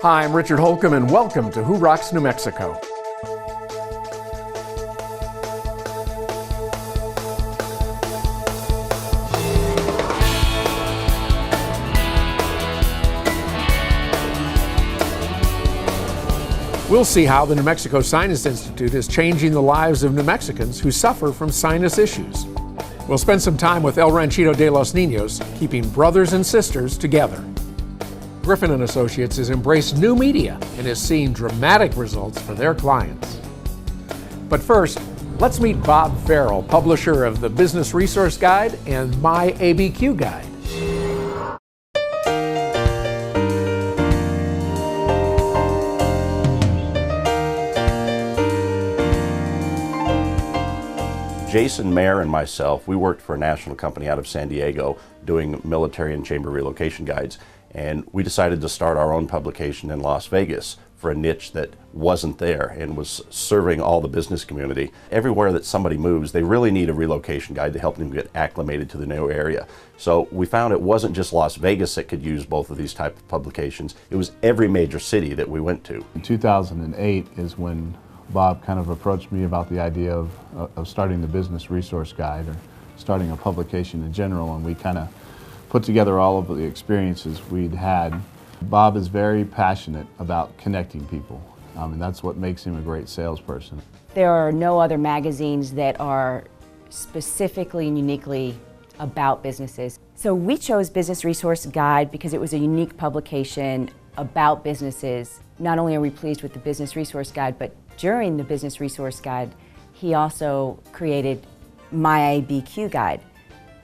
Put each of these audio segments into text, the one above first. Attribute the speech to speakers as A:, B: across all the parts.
A: Hi, I'm Richard Holcomb, and welcome to Who Rocks New Mexico. We'll see how the New Mexico Sinus Institute is changing the lives of New Mexicans who suffer from sinus issues. We'll spend some time with El Ranchito de los Niños, keeping brothers and sisters together. Griffin & Associates has embraced new media and is seeing dramatic results for their clients. But first, let's meet Bob Farrell, publisher of the Business Resource Guide and My ABQ Guide.
B: Jason Mayer and myself, we worked for a national company out of San Diego doing military and chamber relocation guides. And we decided to start our own publication in Las Vegas for a niche that wasn't there and was serving all the business community. Everywhere that somebody moves, they really need a relocation guide to help them get acclimated to the new area. So we found it wasn't just Las Vegas that could use both of these type of publications. It was every major city that we went to.
C: In 2008 is when Bob kind of approached me about the idea of starting the Business Resource Guide, or starting a publication in general, and we kind of put together all of the experiences we'd had. Bob is very passionate about connecting people, and that's what makes him a great salesperson.
D: There are no other magazines that are specifically and uniquely about businesses. So we chose Business Resource Guide because it was a unique publication about businesses. Not only are we pleased with the Business Resource Guide, but during the Business Resource Guide, he also created My ABQ Guide.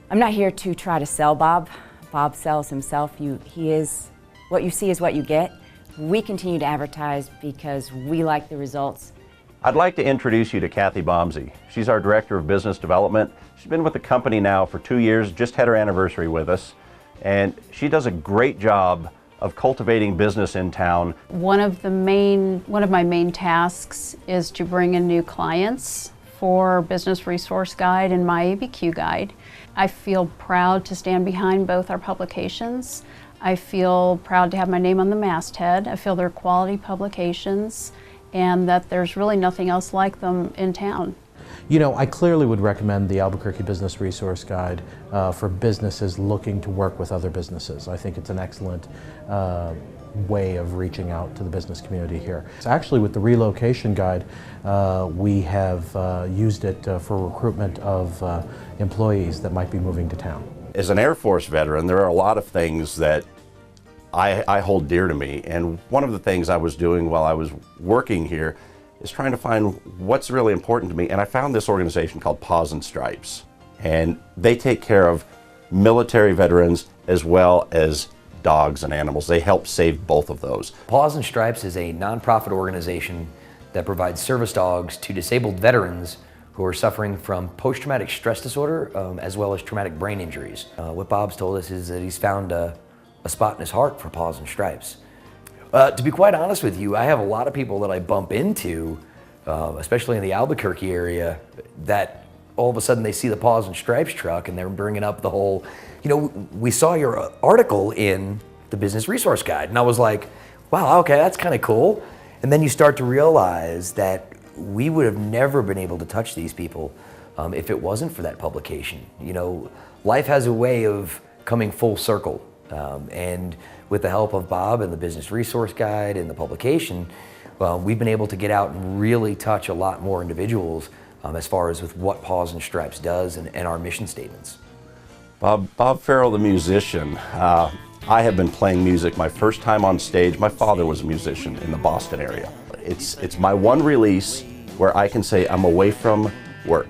D: I'm not here to try to sell Bob. Bob sells himself. He is, what you see is what you get. We continue to advertise because we like the results.
B: I'd like to introduce you to Kathy Bomsey. She's our Director of Business Development. She's been with the company now for 2 years, just had her anniversary with us, and she does a great job of cultivating business in town.
E: One of my main tasks is to bring in new clients for Business Resource Guide and My ABQ Guide. I feel proud to stand behind both our publications. I feel proud to have my name on the masthead. I feel they're quality publications and that there's really nothing else like them in town.
F: You know, I clearly would recommend the Albuquerque Business Resource Guide for businesses looking to work with other businesses. I think it's an excellent way of reaching out to the business community here. So actually, with the relocation guide, we have used it for recruitment of employees that might be moving to town.
B: As an Air Force veteran, there are a lot of things that I hold dear to me, and one of the things I was doing while I was working here is trying to find what's really important to me, and I found this organization called Paws and Stripes, and they take care of military veterans as well as dogs and animals. They help save both of those.
G: Paws and Stripes is a nonprofit organization that provides service dogs to disabled veterans who are suffering from post-traumatic stress disorder as well as traumatic brain injuries. What Bob's told us is that he's found a spot in his heart for Paws and Stripes. To be quite honest with you, I have a lot of people that I bump into, especially in the Albuquerque area, that all of a sudden they see the Paws and Stripes truck and they're bringing up the whole, you know, we saw your article in the Business Resource Guide. And I was like, wow, okay, that's kind of cool. And then you start to realize that we would have never been able to touch these people if it wasn't for that publication. You know, life has a way of coming full circle. And with the help of Bob and the Business Resource Guide and the publication, we've been able to get out and really touch a lot more individuals as far as with what Paws and Stripes does and our mission statements.
B: Bob Farrell, the musician. I have been playing music my first time on stage. My father was a musician in the Boston area. It's my one release where I can say I'm away from work.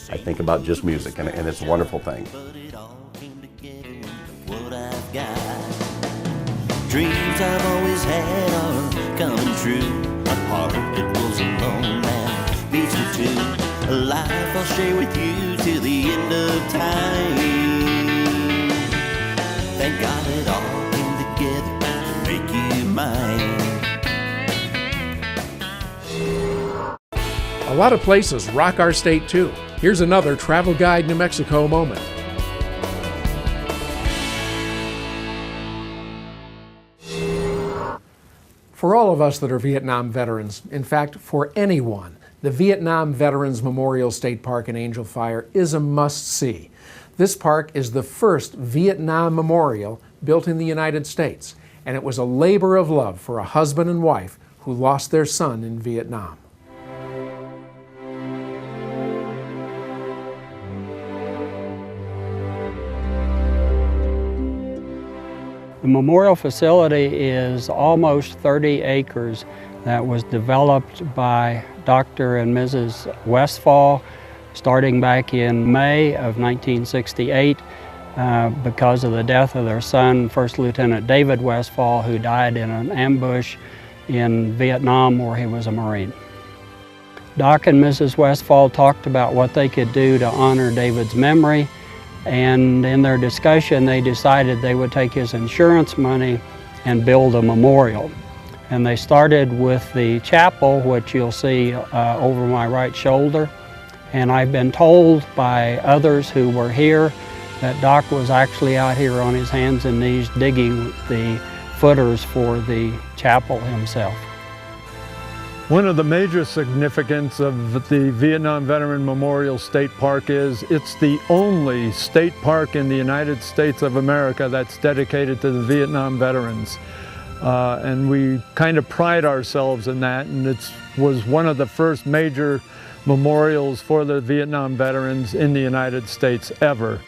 B: I think about just music, and it's a wonderful thing.
H: Dreams I've always had are coming true. A heart that was alone now beats for two. A life I'll share with you till the end of time. Thank God it all came together to make you mine.
A: A lot of places rock our state too. Here's another Travel Guide New Mexico moment. For all of us that are Vietnam veterans, in fact, for anyone, the Vietnam Veterans Memorial State Park in Angel Fire is a must-see. This park is the first Vietnam memorial built in the United States, and it was a labor of love for a husband and wife who lost their son in Vietnam.
I: The memorial facility is almost 30 acres that was developed by Dr. and Mrs. Westfall starting back in May of 1968 because of the death of their son, First Lieutenant David Westfall, who died in an ambush in Vietnam where he was a Marine. Doc and Mrs. Westfall talked about what they could do to honor David's memory, and in their discussion they decided they would take his insurance money and build a memorial. And they started with the chapel, which you'll see over my right shoulder. And I've been told by others who were here that Doc was actually out here on his hands and knees digging the footers for the chapel himself.
J: One of the major significance of the Vietnam Veteran Memorial State Park is it's the only state park in the United States of America that's dedicated to the Vietnam veterans. And we kind of pride ourselves in that, and it was one of the first major memorials for the Vietnam veterans in the United States ever.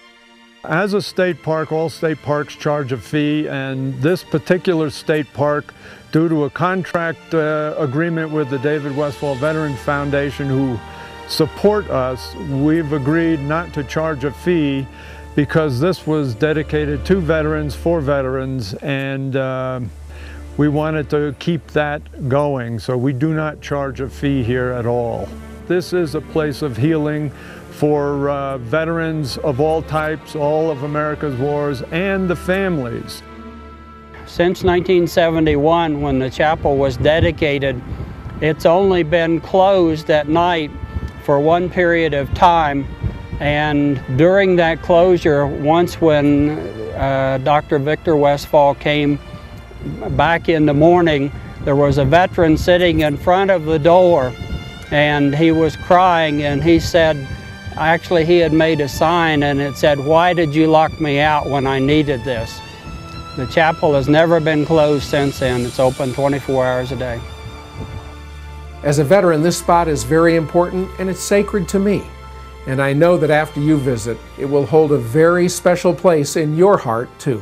J: As a state park, all state parks charge a fee, and this particular state park, due to a contract agreement with the David Westfall Veterans Foundation, who support us, we've agreed not to charge a fee because this was dedicated to veterans, for veterans, and we wanted to keep that going, so we do not charge a fee here at all. This is a place of healing for veterans of all types, all of America's wars, and the families.
I: Since 1971, when the chapel was dedicated, it's only been closed at night for one period of time. And during that closure, once when Dr. Victor Westfall came back in the morning, there was a veteran sitting in front of the door, and he was crying, and he said, actually he had made a sign and it said, "Why did you lock me out when I needed this?" The chapel has never been closed since then. It's open 24 hours a day.
A: As a veteran, this spot is very important and it's sacred to me. And I know that after you visit, it will hold a very special place in your heart too.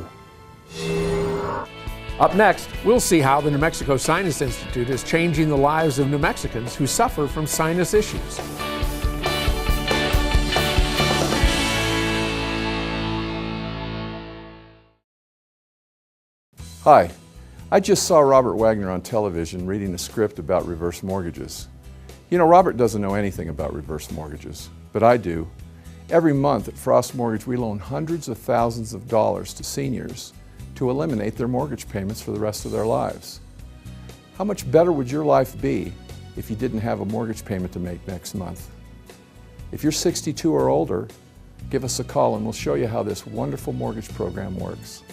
A: Up next, we'll see how the New Mexico Sinus Institute is changing the lives of New Mexicans who suffer from sinus issues.
K: Hi, I just saw Robert Wagner on television reading a script about reverse mortgages. You know, Robert doesn't know anything about reverse mortgages, but I do. Every month at Frost Mortgage, we loan hundreds of thousands of dollars to seniors to eliminate their mortgage payments for the rest of their lives. How much better would your life be if you didn't have a mortgage payment to make next month? If you're 62 or older, give us a call and we'll show you how this wonderful mortgage program works.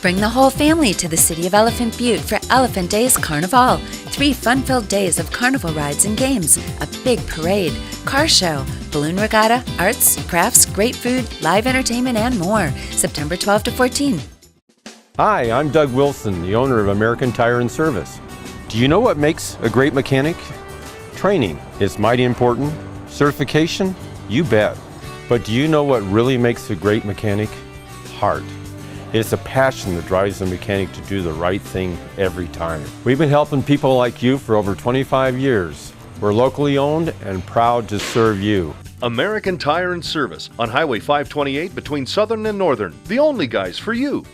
L: Bring the whole family to the city of Elephant Butte for Elephant Days Carnival. 3 fun-filled days of carnival rides and games, a big parade, car show, balloon regatta, arts, crafts, great food, live entertainment, and more. September 12 to 14.
M: Hi, I'm Doug Wilson, the owner of American Tire and Service. Do you know what makes a great mechanic? Training is mighty important. Certification? You bet. But do you know what really makes a great mechanic? Heart. It's a passion that drives the mechanic to do the right thing every time. We've been helping people like you for over 25 years. We're locally owned and proud to serve you.
N: American Tire and Service on Highway 528 between Southern and Northern. The only guys for you.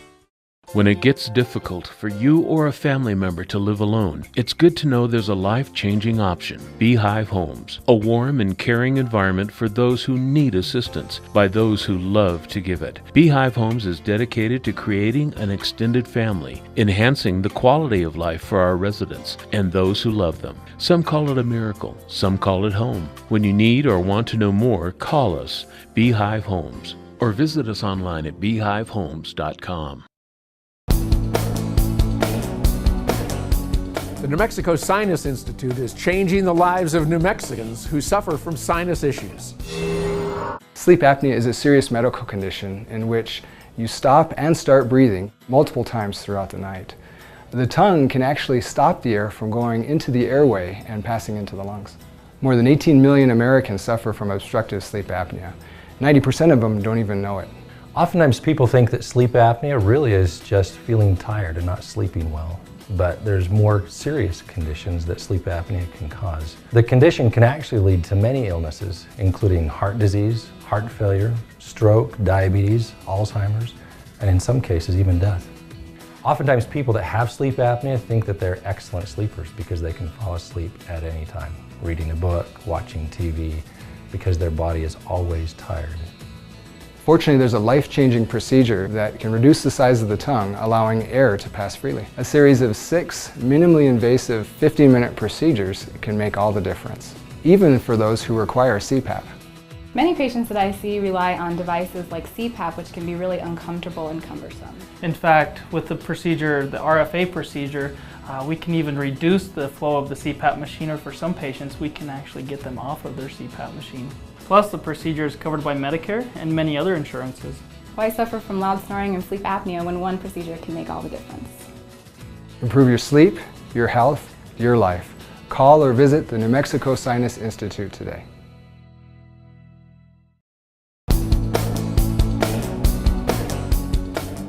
O: When it gets difficult for you or a family member to live alone, it's good to know there's a life-changing option. Beehive Homes, a warm and caring environment for those who need assistance by those who love to give it. Beehive Homes is dedicated to creating an extended family, enhancing the quality of life for our residents and those who love them. Some call it a miracle, some call it home. When you need or want to know more, call us, Beehive Homes, or visit us online at beehivehomes.com.
A: The New Mexico Sinus Institute is changing the lives of New Mexicans who suffer from sinus issues.
P: Sleep apnea is a serious medical condition in which you stop and start breathing multiple times throughout the night. The tongue can actually stop the air from going into the airway and passing into the lungs. More than 18 million Americans suffer from obstructive sleep apnea. 90% of them don't even know it.
Q: Oftentimes people think that sleep apnea really is just feeling tired and not sleeping well. But there's more serious conditions that sleep apnea can cause. The condition can actually lead to many illnesses, including heart disease, heart failure, stroke, diabetes, Alzheimer's, and in some cases even death. Oftentimes people that have sleep apnea think that they're excellent sleepers because they can fall asleep at any time, reading a book, watching TV, because their body is always tired.
P: Fortunately, there's a life-changing procedure that can reduce the size of the tongue, allowing air to pass freely. A series of 6 minimally invasive 15-minute procedures can make all the difference, even for those who require CPAP.
R: Many patients that I see rely on devices like CPAP, which can be really uncomfortable and cumbersome.
S: In fact, with the procedure, the RFA procedure, we can even reduce the flow of the CPAP machine, or for some patients, we can actually get them off of their CPAP machine. Plus, the procedure is covered by Medicare and many other insurances.
R: Why suffer from loud snoring and sleep apnea when one procedure can make all the difference?
P: Improve your sleep, your health, your life. Call or visit the New Mexico Sinus Institute today.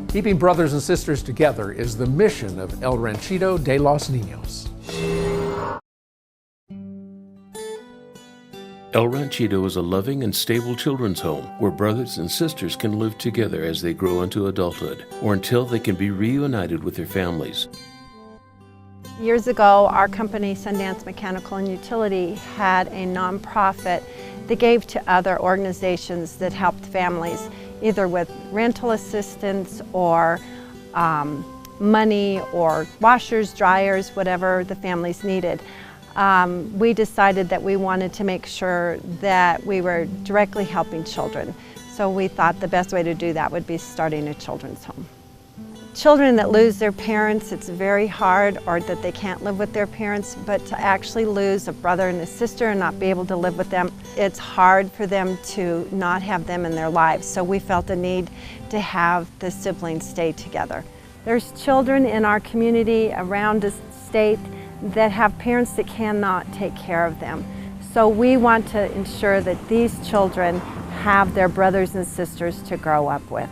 A: Keeping brothers and sisters together is the mission of El Ranchito de los Niños.
O: El Ranchito is a loving and stable children's home where brothers and sisters can live together as they grow into adulthood or until they can be reunited with their families.
T: Years ago, our company, Sundance Mechanical and Utility, had a nonprofit that gave to other organizations that helped families, either with rental assistance or money or washers, dryers, whatever the families needed. We decided that we wanted to make sure that we were directly helping children. So we thought the best way to do that would be starting a children's home. Children that lose their parents, it's very hard, or that they can't live with their parents, but to actually lose a brother and a sister and not be able to live with them, it's hard for them to not have them in their lives. So we felt the need to have the siblings stay together. There's children in our community around the state that have parents that cannot take care of them. So we want to ensure that these children have their brothers and sisters to grow up with.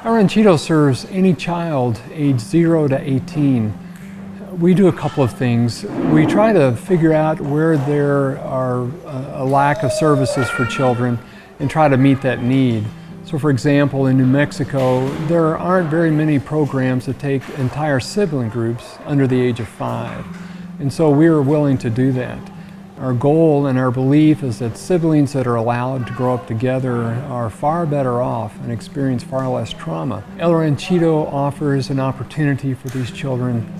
I: El Ranchito serves any child age 0 to 18. We do a couple of things. We try to figure out where there are a lack of services for children and try to meet that need. So for example, in New Mexico, there aren't very many programs that take entire sibling groups under the age of 5. And so we are willing to do that. Our goal and our belief is that siblings that are allowed to grow up together are far better off and experience far less trauma. El Ranchito offers an opportunity for these children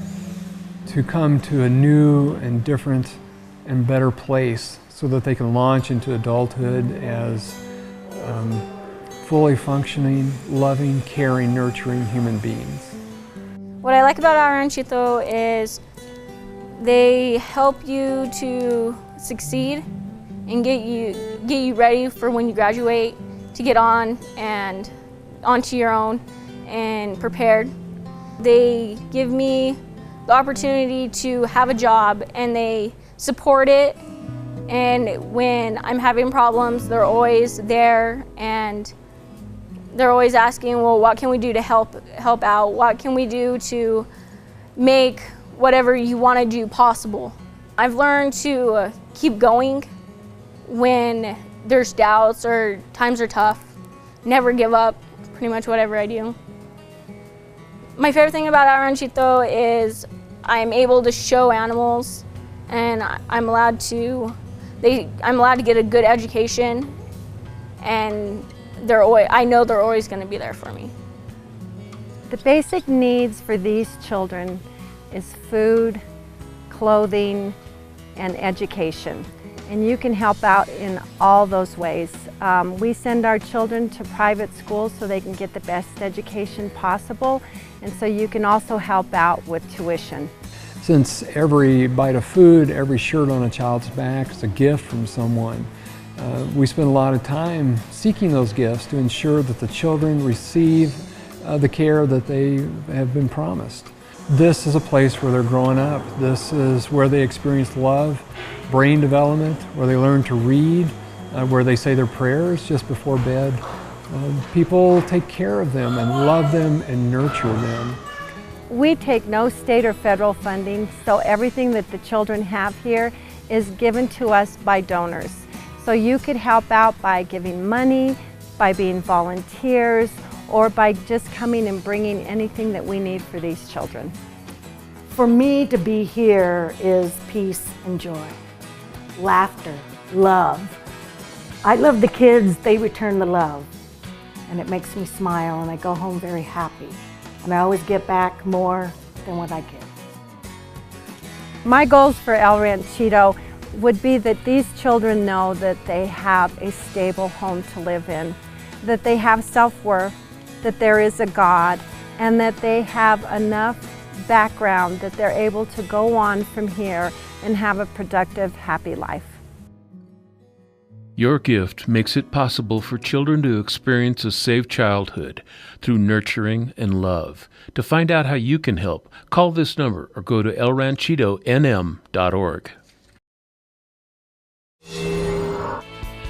I: to come to a new and different and better place so that they can launch into adulthood as fully functioning, loving, caring, nurturing human beings.
U: What I like about El Ranchito is they help you to succeed and get you ready for when you graduate to get on and onto your own and prepared. They give me the opportunity to have a job and they support it, and when I'm having problems they're always there and they're always asking, well, what can we do to help out? What can we do to make whatever you want to do possible? I've learned to keep going when there's doubts or times are tough. Never give up, pretty much whatever I do. My favorite thing about El Ranchito is I'm able to show animals, and I'm allowed to get a good education, and I know they're always going to be there for me.
T: The basic needs for these children is food, clothing, and education. And you can help out in all those ways. We send our children to private schools so they can get the best education possible, and so you can also help out with tuition.
I: since every bite of food, every shirt on a child's back is a gift from someone. We spend a lot of time seeking those gifts to ensure that the children receive the care that they have been promised. This is a place where they're growing up. This is where they experience love, brain development, where they learn to read, where they say their prayers just before bed. People take care of them and love them and nurture them.
T: We take no state or federal funding, so everything that the children have here is given to us by donors. So you could help out by giving money, by being volunteers, or by just coming and bringing anything that we need for these children.
C: For me to be here is peace and joy, laughter, love. I love the kids, they return the love, and it makes me smile, and I go home very happy. And I always get back more than what I give.
T: My goals for El Ranchito would be that these children know that they have a stable home to live in, that they have self-worth, that there is a God, and that they have enough background that they're able to go on from here and have a productive, happy life.
O: Your gift makes it possible for children to experience a safe childhood through nurturing and love. To find out how you can help, call this number or go to elranchitonm.org.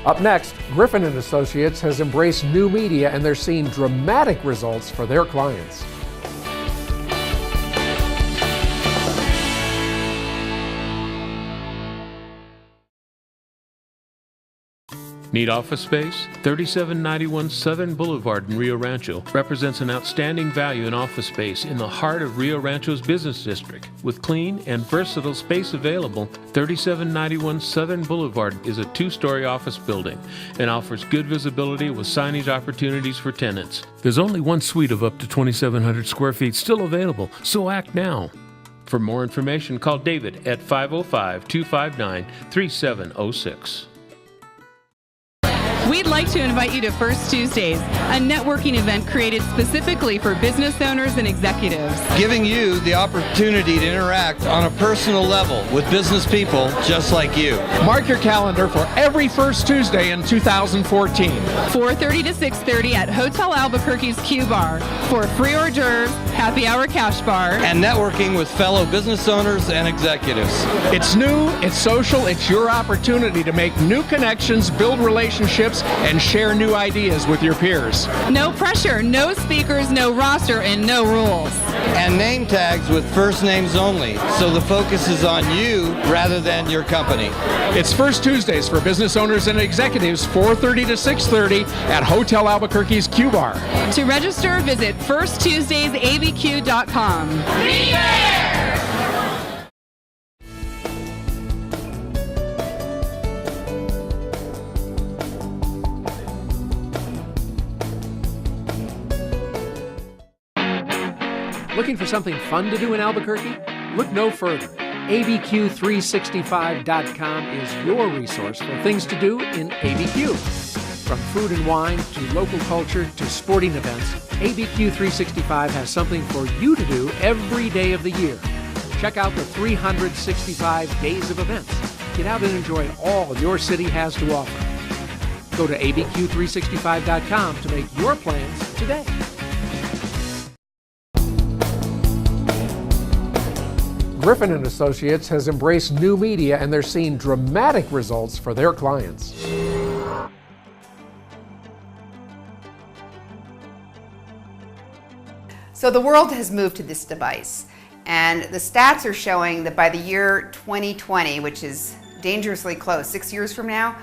A: Up next, Griffin & Associates has embraced new media and they're seeing dramatic results for their clients.
O: Need office space? 3791 Southern Boulevard in Rio Rancho represents an outstanding value in office space in the heart of Rio Rancho's business district. With clean and versatile space available, 3791 Southern Boulevard is a two-story office building and offers good visibility with signage opportunities for tenants. There's only one suite of up to 2,700 square feet still available, so act now. For more information, call David at 505-259-3706.
V: We'd like to invite you to First Tuesdays, a networking event created specifically for business owners and executives.
W: Giving you the opportunity to interact on a personal level with business people just like you.
A: Mark your calendar for every first Tuesday in 2014.
V: 4:30 to 6:30 at Hotel Albuquerque's Q Bar for free hors d'oeuvres, happy hour cash bar,
W: and networking with fellow business owners and executives.
A: It's new, it's social, it's your opportunity to make new connections, build relationships, and share new ideas with your peers.
V: No pressure, no speakers, no roster, and no rules.
W: And name tags with first names only, so the focus is on you rather than your company.
A: It's First Tuesdays for business owners and executives, 4:30 to 6:30 at Hotel Albuquerque's Q Bar.
V: To register, visit firsttuesdaysabq.com. Be there!
A: Looking for something fun to do in Albuquerque? Look no further. ABQ365.com is your resource for things to do in ABQ. From food and wine to local culture to sporting events, ABQ365 has something for you to do every day of the year. Check out the 365 days of events. Get out and enjoy all your city has to offer. Go to ABQ365.com to make your plans today. Griffin & Associates has embraced new media and they're seeing dramatic results for their clients.
X: So the world has moved to this device, and the stats are showing that by the year 2020, which is dangerously close, 6 years from now,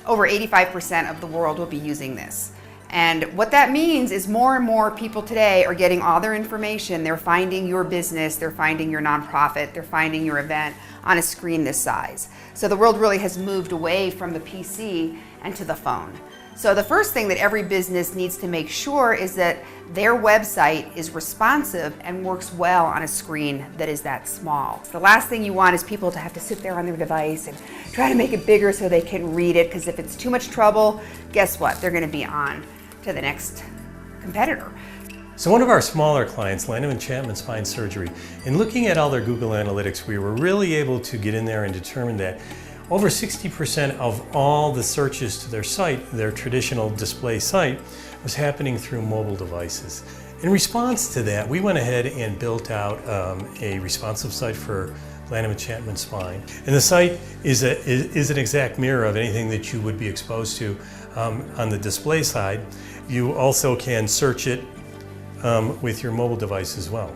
X: over 85% of the world will be using this. And what that means is more and more people today are getting all their information. They're finding your business, they're finding your nonprofit, they're finding your event on a screen this size. So the world really has moved away from the PC and to the phone. So the first thing that every business needs to make sure is that their website is responsive and works well on a screen that is that small. The last thing you want is people to have to sit there on their device and try to make it bigger so they can read it, because if it's too much trouble, guess what? They're going to be on to the next competitor.
D: So one of our smaller clients, Lanham & Chapman Spine Surgery, in looking at all their Google Analytics, we were really able to get in there and determine that over 60% of all the searches to their site, their traditional display site, was happening through mobile devices. In response to that, we went ahead and built out a responsive site for Lanham & Chapman Spine. And the site is an exact mirror of anything that you would be exposed to on the display side. You also can search it with your mobile device as well.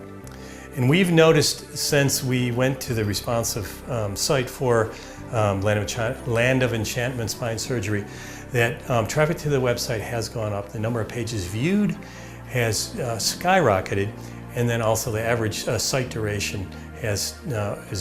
D: And we've noticed since we went to the responsive site for Land of Enchantment Spine Surgery that traffic to the website has gone up. The number of pages viewed has skyrocketed, and then also the average site duration is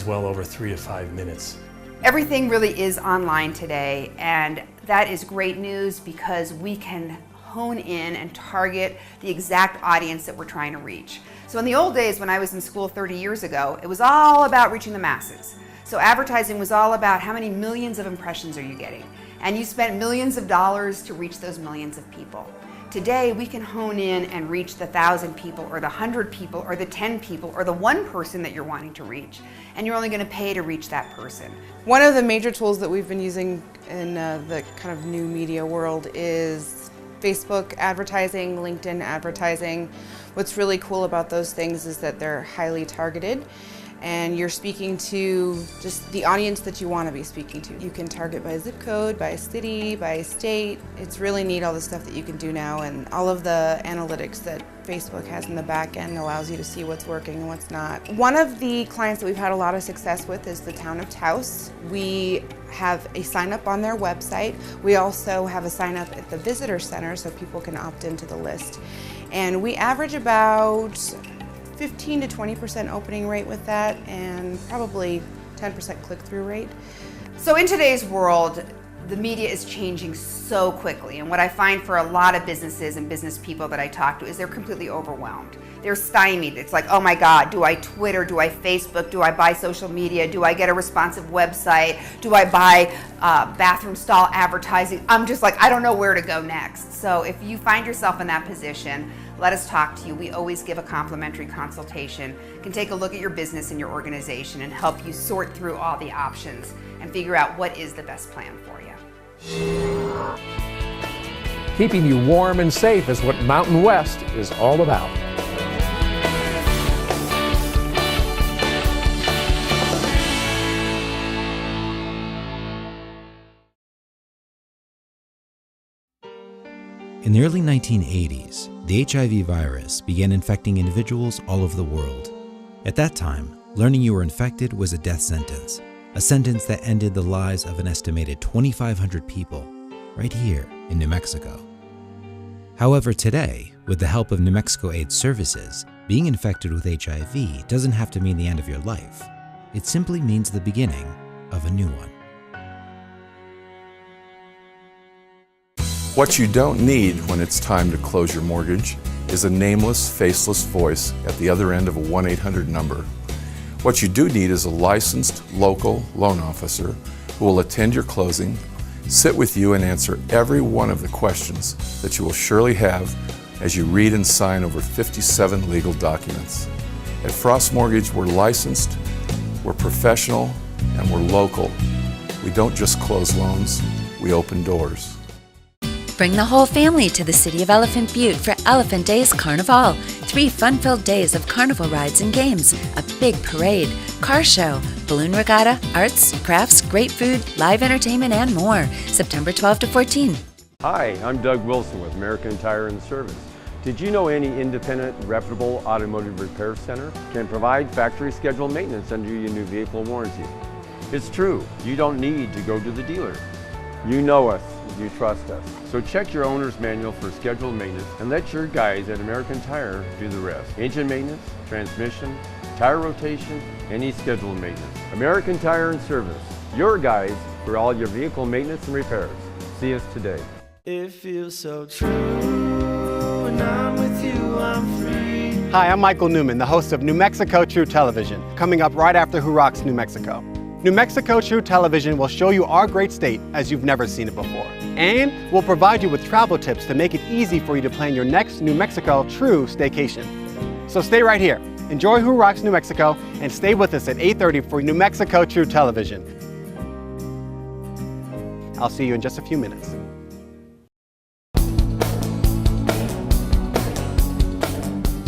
D: well over 3 to 5 minutes.
X: Everything really is online today, and that is great news because we can hone in and target the exact audience that we're trying to reach. So in the old days when I was in school 30 years ago, it was all about reaching the masses. So advertising was all about how many millions of impressions are you getting, and you spent millions of dollars to reach those millions of people. Today, we can hone in and reach the 1,000 people or the 100 people or the 10 people or the one person that you're wanting to reach. And you're only going to pay to reach that person.
E: One of the major tools that we've been using in the kind of new media world is Facebook advertising, LinkedIn advertising. What's really cool about those things is that they're highly targeted, and you're speaking to just the audience that you want to be speaking to. You can target by zip code, by city, by state. It's really neat, all the stuff that you can do now, and all of the analytics that Facebook has in the back end allows you to see what's working and what's not. One of the clients that we've had a lot of success with is the town of Taos. We have a sign up on their website. We also have a sign up at the visitor center so people can opt into the list. And we average about 15 to 20% opening rate with that, and probably 10% click-through rate.
X: So in today's world, the media is changing so quickly, and what I find for a lot of businesses and business people that I talk to is they're completely overwhelmed. They're stymied. It's like, oh my God, do I Twitter, do I Facebook, do I buy social media, do I get a responsive website, do I buy bathroom stall advertising? I'm just like, I don't know where to go next. So if you find yourself in that position, let us talk to you. We always give a complimentary consultation, can take a look at your business and your organization and help you sort through all the options and figure out what is the best plan for you.
A: Keeping you warm and safe is what Mountain West is all about.
F: In the early 1980s, the HIV virus began infecting individuals all over the world. At that time, learning you were infected was a death sentence, a sentence that ended the lives of an estimated 2,500 people right here in New Mexico. However, today, with the help of New Mexico AIDS Services, being infected with HIV doesn't have to mean the end of your life. It simply means the beginning of a new one.
K: What you don't need when it's time to close your mortgage is a nameless, faceless voice at the other end of a 1-800 number. What you do need is a licensed local loan officer who will attend your closing, sit with you and answer every one of the questions that you will surely have as you read and sign over 57 legal documents. At Frost Mortgage, we're licensed, we're professional, and we're local. We don't just close loans, we open doors.
L: Bring the whole family to the city of Elephant Butte for Elephant Days Carnival. 3 fun-filled days of carnival rides and games, a big parade, car show, balloon regatta, arts, crafts, great food, live entertainment, and more. September 12 to 14.
M: Hi, I'm Doug Wilson with American Tire and Service. Did you know any independent, reputable automotive repair center can provide factory scheduled maintenance under your new vehicle warranty? It's true, you don't need to go to the dealer. You know us, you trust us. So check your owner's manual for scheduled maintenance and let your guys at American Tire do the rest. Engine maintenance, transmission, tire rotation, any scheduled maintenance. American Tire and Service, your guys for all your vehicle maintenance and repairs. See us today.
G: It feels so true when I'm with you, I'm free.
Y: Hi, I'm Michael Newman, the host of New Mexico True Television, coming up right after Who Rocks New Mexico. New Mexico True Television will show you our great state as you've never seen it before. And we'll provide you with travel tips to make it easy for you to plan your next New Mexico true staycation. So stay right here. Enjoy Who Rocks New Mexico and stay with us at 8:30 for New Mexico True Television. I'll see you in just a few minutes.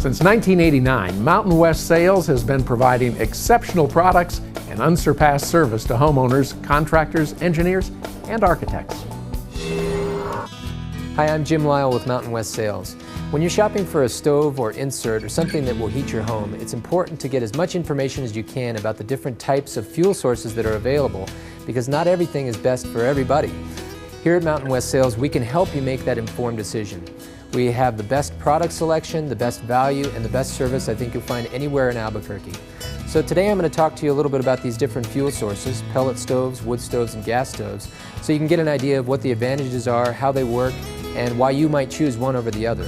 A: Since 1989, Mountain West Sales has been providing exceptional products and unsurpassed service to homeowners, contractors, engineers, and architects.
B: Hi, I'm Jim Lyle with Mountain West Sales. When you're shopping for a stove or insert or something that will heat your home, it's important to get as much information as you can about the different types of fuel sources that are available, because not everything is best for everybody. Here at Mountain West Sales, we can help you make that informed decision. We have the best product selection, the best value, and the best service I think you'll find anywhere in Albuquerque. So today I'm going to talk to you a little bit about these different fuel sources, pellet stoves, wood stoves, and gas stoves, so you can get an idea of what the advantages are, how they work, and why you might choose one over the other.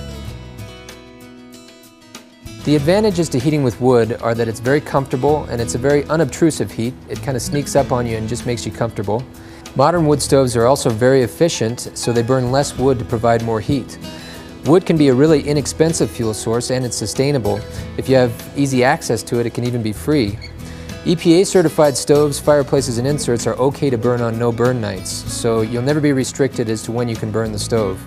B: The advantages to heating with wood are that it's very comfortable and it's a very unobtrusive heat. It kind of sneaks up on you and just makes you comfortable. Modern wood stoves are also very efficient, so they burn less wood to provide more heat. Wood can be a really inexpensive fuel source, and it's sustainable. If you have easy access to it, it can even be free. EPA certified stoves, fireplaces, and inserts are okay to burn on no burn nights, so you'll never be restricted as to when you can burn the stove.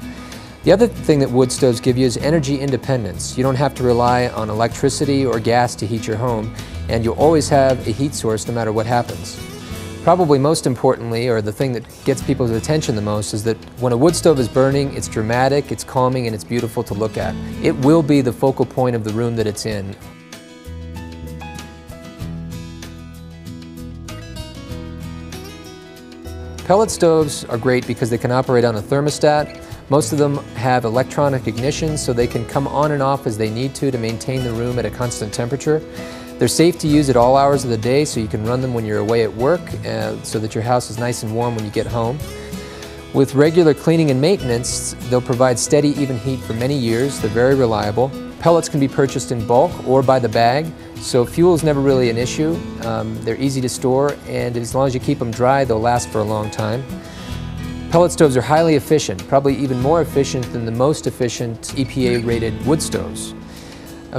B: The other thing that wood stoves give you is energy independence. You don't have to rely on electricity or gas to heat your home, and you'll always have a heat source no matter what happens. Probably most importantly, or the thing that gets people's attention the most, is that when a wood stove is burning, it's dramatic, it's calming, and it's beautiful to look at. It will be the focal point of the room that it's in. Pellet stoves are great because they can operate on a thermostat. Most of them have electronic ignition, so they can come on and off as they need to maintain the room at a constant temperature. They're safe to use at all hours of the day, so you can run them when you're away at work so that your house is nice and warm when you get home. With regular cleaning and maintenance, they'll provide steady, even heat for many years. They're very reliable. Pellets can be purchased in bulk or by the bag, so fuel is never really an issue. They're easy to store, and as long as you keep them dry, they'll last for a long time. Pellet stoves are highly efficient, probably even more efficient than the most efficient EPA-rated wood stoves.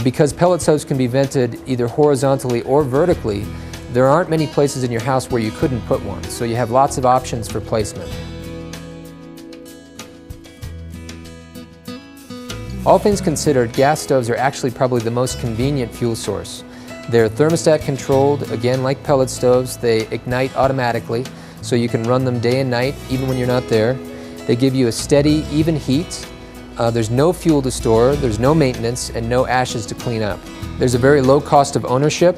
B: Because pellet stoves can be vented either horizontally or vertically, there aren't many places in your house where you couldn't put one, so you have lots of options for placement. All things considered, gas stoves are actually probably the most convenient fuel source. They're thermostat controlled, again like pellet stoves. They ignite automatically, so you can run them day and night, even when you're not there. They give you a steady, even heat. There's no fuel to store, there's no maintenance, and no ashes to clean up. There's a very low cost of ownership,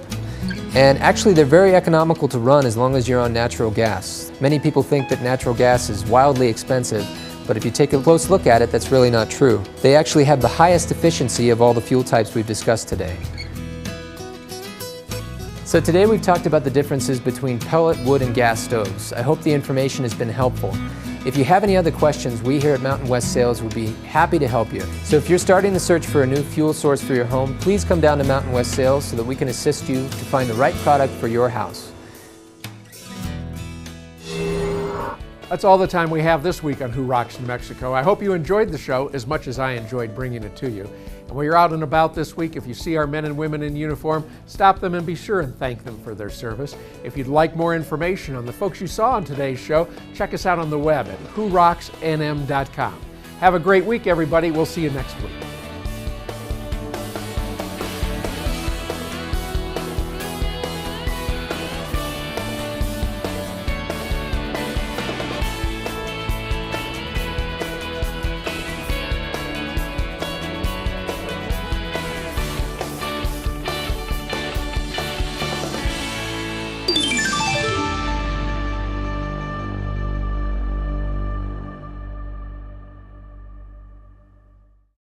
B: and actually they're very economical to run as long as you're on natural gas. Many people think that natural gas is wildly expensive, but if you take a close look at it, that's really not true. They actually have the highest efficiency of all the fuel types we've discussed today. So today we've talked about the differences between pellet, wood, and gas stoves. I hope the information has been helpful. If you have any other questions, we here at Mountain West Sales would be happy to help you. So if you're starting the search for a new fuel source for your home, please come down to Mountain West Sales so that we can assist you to find the right product for your house.
A: That's all the time we have this week on Who Rocks New Mexico. I hope you enjoyed the show as much as I enjoyed bringing it to you. And when you're out and about this week, if you see our men and women in uniform, stop them and be sure and thank them for their service. If you'd like more information on the folks you saw on today's show, check us out on the web at whorocksnm.com. Have a great week, everybody. We'll see you next week.